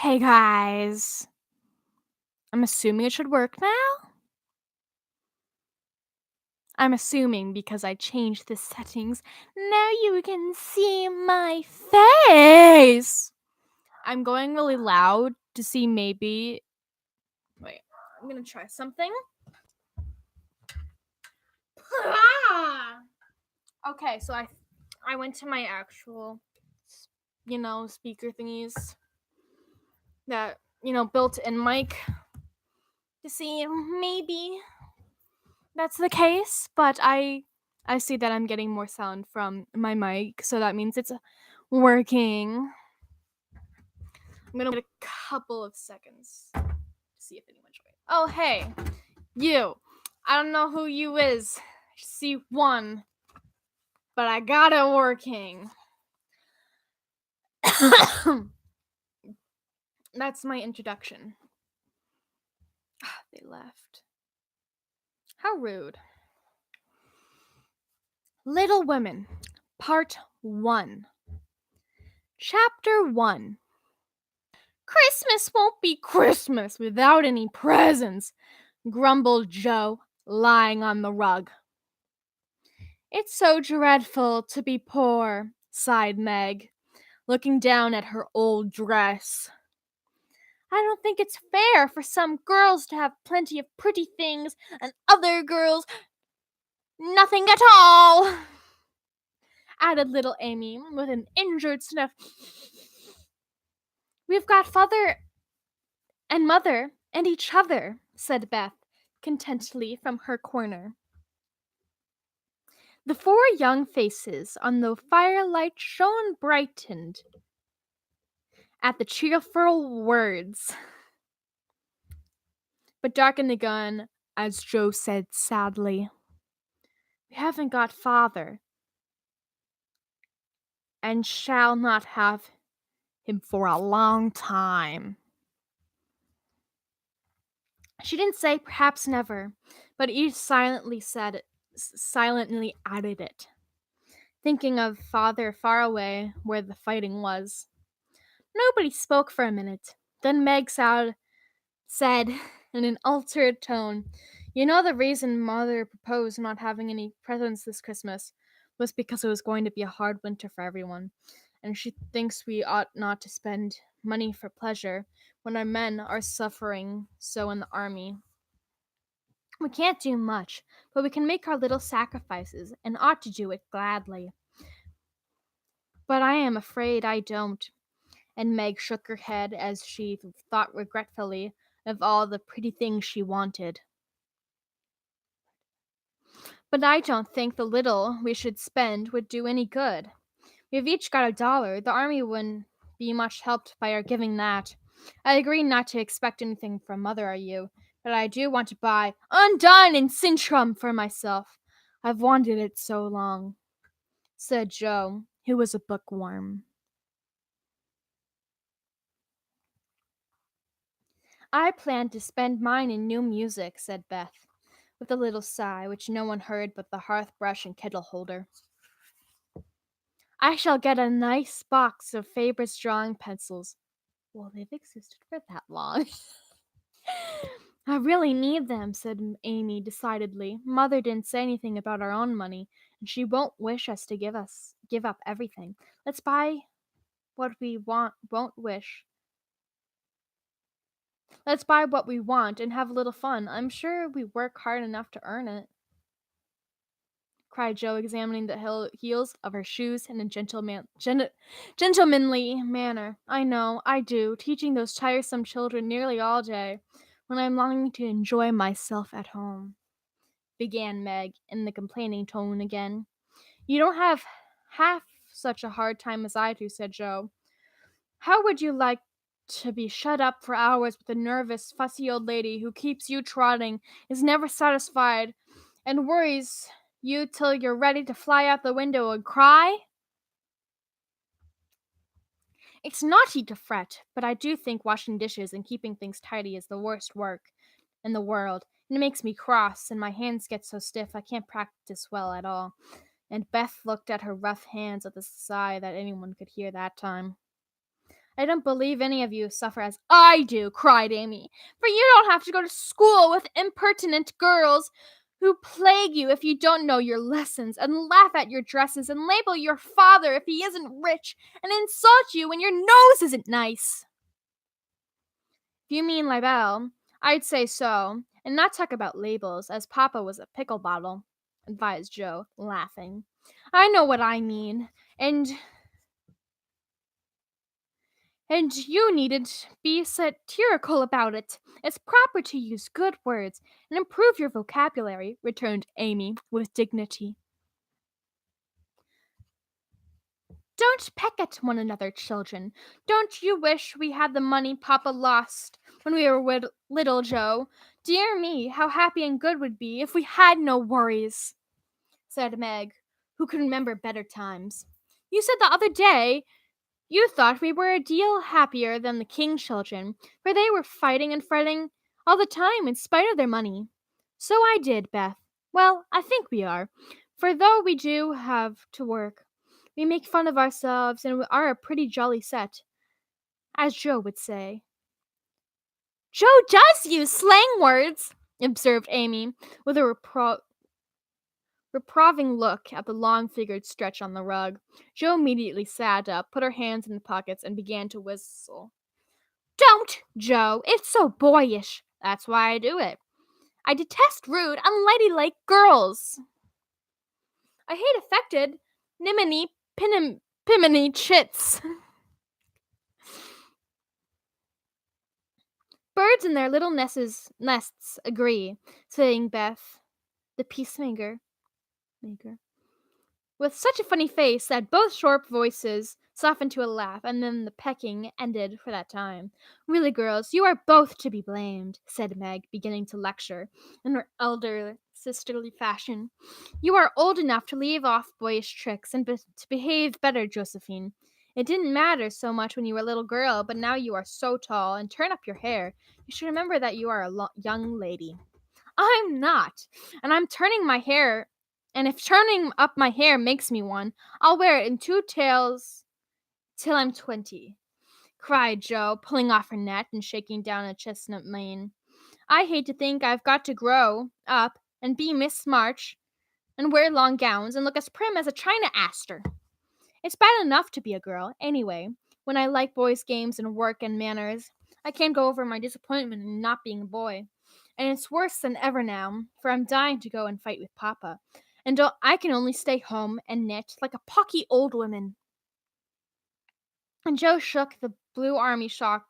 Hey guys, I'm assuming it should work now? I'm assuming because I changed the settings. Now you can see my face! I'm going really loud to see maybe. Wait, I'm gonna try something. Okay, so I went to my actual, speaker thingies that, built-in mic to see maybe that's the case, but I see that I'm getting more sound from my mic, so that means it's working. I'm gonna wait a couple of seconds to see if anyone joins. Oh hey, you. I don't know who you is. I see one, but I got it working. That's my introduction. They left. How rude. Little Women, Part 1. Chapter 1. Christmas won't be Christmas without any presents, grumbled Joe, lying on the rug. It's so dreadful to be poor, sighed Meg, looking down at her old dress. I don't think it's fair for some girls to have plenty of pretty things and other girls nothing at all, added little Amy with an injured sniff. We've got father and mother and each other, said Beth contentedly from her corner. The four young faces on the firelight shone brightened at the cheerful words, but darkened again as Joe said sadly, We haven't got father, and shall not have him for a long time. She didn't say perhaps never, but each silently added it, thinking of father far away where the fighting was. Nobody spoke for a minute. Then Meg said in an altered tone, You know the reason Mother proposed not having any presents this Christmas was because it was going to be a hard winter for everyone, and she thinks we ought not to spend money for pleasure when our men are suffering so in the army. We can't do much, but we can make our little sacrifices, and ought to do it gladly. But I am afraid I don't. And Meg shook her head as she thought regretfully of all the pretty things she wanted. But I don't think the little we should spend would do any good. We've each got $1. The army wouldn't be much helped by our giving that. I agree not to expect anything from Mother or you, but I do want to buy Undone and Sintram for myself. I've wanted it so long, said Joe, who was a bookworm. I plan to spend mine in new music, said Beth, with a little sigh which no one heard but the hearth brush and kettle holder. I shall get a nice box of Faber's drawing pencils. Well, they've existed for that long. I really need them, said Amy decidedly. Mother didn't say anything about our own money, and she won't wish us to give up everything. Let's buy what we won't wish. Let's buy what we want and have a little fun. I'm sure we work hard enough to earn it, cried Joe, examining the heels of her shoes in a gentlemanly manner. I know, I do, teaching those tiresome children nearly all day, when I'm longing to enjoy myself at home, began Meg in the complaining tone again. You don't have half such a hard time as I do, said Joe. How would you like to be shut up for hours with a nervous, fussy old lady who keeps you trotting, is never satisfied, and worries you till you're ready to fly out the window and cry? It's naughty to fret, but I do think washing dishes and keeping things tidy is the worst work in the world. And it makes me cross, and my hands get so stiff I can't practice well at all. And Beth looked at her rough hands with a sigh that anyone could hear that time. I don't believe any of you suffer as I do, cried Amy. For you don't have to go to school with impertinent girls who plague you if you don't know your lessons, and laugh at your dresses, and label your father if he isn't rich, and insult you when your nose isn't nice. If you mean libel, I'd say so, and not talk about labels, as Papa was a pickle bottle, advised Joe, laughing. I know what I mean, and you needn't be satirical about it. It's proper to use good words and improve your vocabulary, returned Amy with dignity. Don't peck at one another, children. Don't you wish we had the money Papa lost when we were little, Joe? Dear me, how happy and good would be if we had no worries, said Meg, who could remember better times. You said the other day you thought we were a deal happier than the King's children, for they were fighting and fretting all the time in spite of their money. So I did, Beth. Well, I think we are, for though we do have to work, we make fun of ourselves and we are a pretty jolly set, as Joe would say. Joe does use slang words, observed Amy, with a reproving look at the long-figured stretch on the rug. Joe immediately sat up, put her hands in the pockets, and began to whistle. Don't, Joe. It's so boyish. That's why I do it. I detest rude, unladylike girls. I hate affected, piminy chits. Birds in their little nests agree, saying Beth, the peacemaker, with such a funny face that both sharp voices softened to a laugh, and then the pecking ended for that time. Really, girls, you are both to be blamed, said Meg, beginning to lecture in her elder sisterly fashion. You are old enough to leave off boyish tricks and to behave better, Josephine. It didn't matter so much when you were a little girl, but now you are so tall, and turn up your hair. You should remember that you are a young lady. I'm not, and I'm turning my hair. And if turning up my hair makes me one, I'll wear it in 2 tails till I'm 20, cried Joe, pulling off her net and shaking down a chestnut mane. I hate to think I've got to grow up and be Miss March and wear long gowns and look as prim as a china aster. It's bad enough to be a girl, anyway, when I like boys' games and work and manners. I can't go over my disappointment in not being a boy. And it's worse than ever now, for I'm dying to go and fight with Papa. And I can only stay home and knit like a pocky old woman. And Joe shook the blue army sock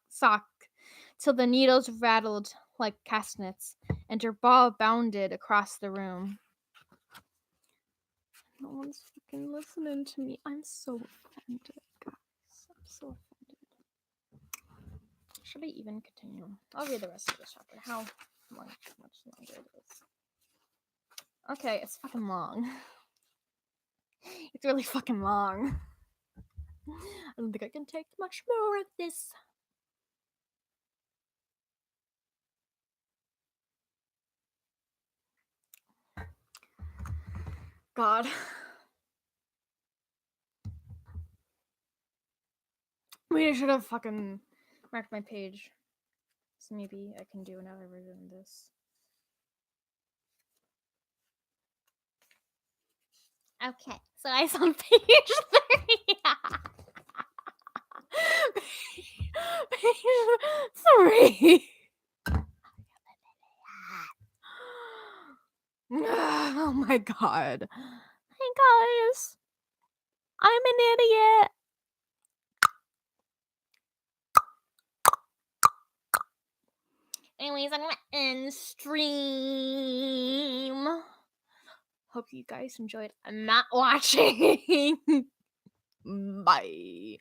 till the needles rattled like castanets, and her ball bounded across the room. No one's fucking listening to me. I'm so offended, guys. I'm so offended. Should I even continue? I'll read the rest of this chapter. How much longer it is. Okay, it's fucking long. It's really fucking long. I don't think I can take much more of this. God. Maybe I should have fucking marked my page. So maybe I can do another version of this. Okay, so I was on page 3. Page 3. Oh my god. Hey guys. I'm an idiot. Anyways, I'm gonna end stream. Hope you guys enjoyed. I'm not watching. Bye.